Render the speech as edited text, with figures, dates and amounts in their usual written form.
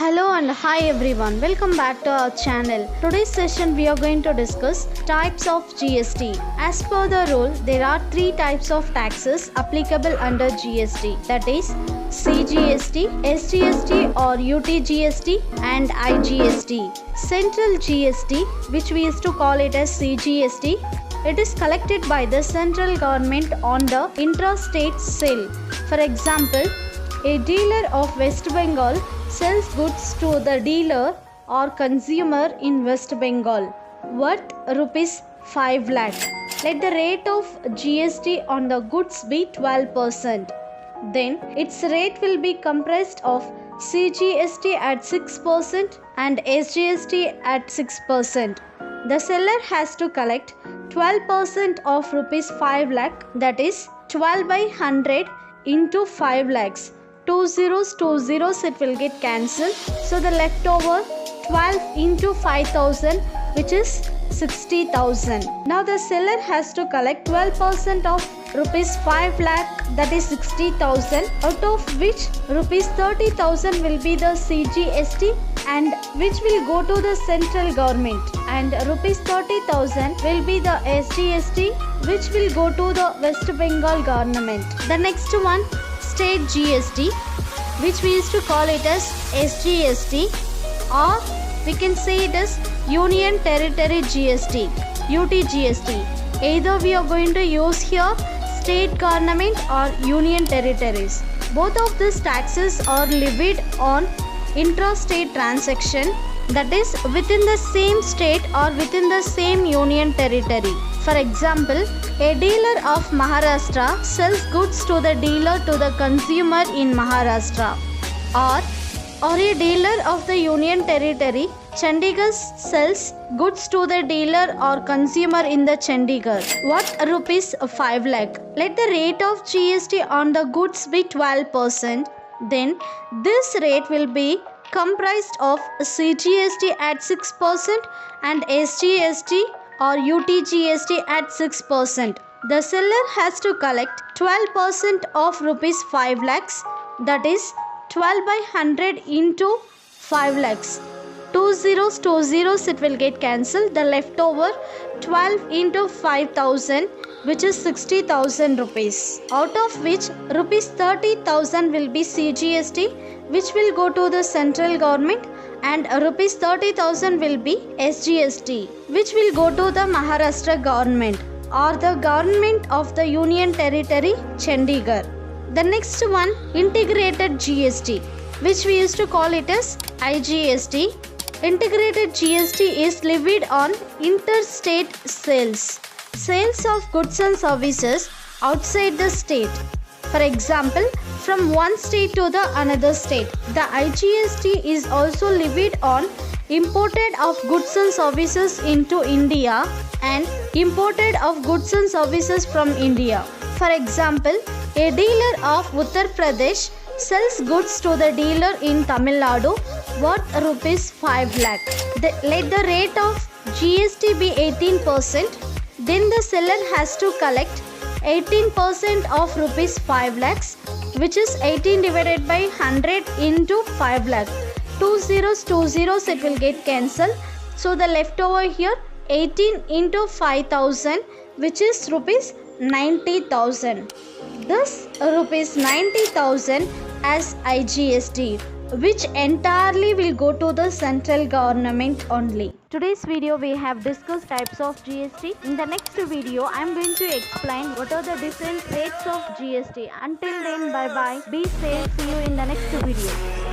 Hello and hi everyone, welcome back to our channel. Today's session we are going to discuss types of GST. As per the rule, there are three types of taxes applicable under GST, that is CGST, SGST or UTGST and IGST. Central GST, which we used to call it as CGST, it is collected by the central government on the intrastate sale. For example, a dealer of West Bengal sells goods to the dealer or consumer in West Bengal worth rupees 5 lakh. Let the rate of GST on the goods be 12%. Then its rate will be comprised of CGST at 6% and SGST at 6%. The seller has to collect 12% of rupees 5 lakh, that is 12 by 100 into 5 lakhs. Two zeros, it will get cancelled. So the leftover 12 into 5,000, which is 60,000. Now the seller has to collect 12% of rupees 5 lakh, that is 60,000, out of which rupees 30,000 will be the CGST and which will go to the central government, and rupees 30,000 will be the SGST which will go to the West Bengal government. The next one, state GST, which we used to call it as SGST, or we can say it as Union Territory GST, UTGST. Either we are going to use here state government or union territories. Both of these taxes are levied on intrastate transaction, that is within the same state or within the same union territory. For example, a dealer of Maharashtra sells goods to the dealer to the consumer in Maharashtra, or a dealer of the union territory Chandigarh sells goods to the dealer or consumer in the Chandigarh worth rupees 5 lakh. Let the rate of GST on the goods be 12%. Then this rate will be comprised of CGST at 6% and SGST or UTGST at 6%. The seller has to collect 12% of rupees 5 lakhs, that is 12 by 100 into 5 lakhs. Two zeros, it will get cancelled. The leftover 12 into 5,000, which is 60,000 rupees, out of which rupees 30,000 will be CGST, which will go to the central government, and rupees 30,000 will be SGST, which will go to the Maharashtra government or the government of the Union Territory Chandigarh. The next one, integrated GST, which we used to call it as IGST. Integrated GST is levied on interstate sales, sales of goods and services outside the state. For example, from one state to the another state. The IGST is also levied on imported of goods and services into India and imported of goods and services from India. For example, a dealer of Uttar Pradesh sells goods to the dealer in Tamil Nadu worth rupees 5 lakh. Let the rate of GST be 18%. Then the seller has to collect 18% of rupees 5 lakhs, which is 18 divided by 100 into 5 lakh. Two zeros, it will get cancelled. So the leftover here 18 into 5,000, which is rupees 90,000. This rupees 90,000 as IGST, which entirely will go to the central government only. Today's video we have discussed types of GST. In the next video I am going to explain what are the different rates of GST. Until then, bye bye. Be safe. See you in the next video.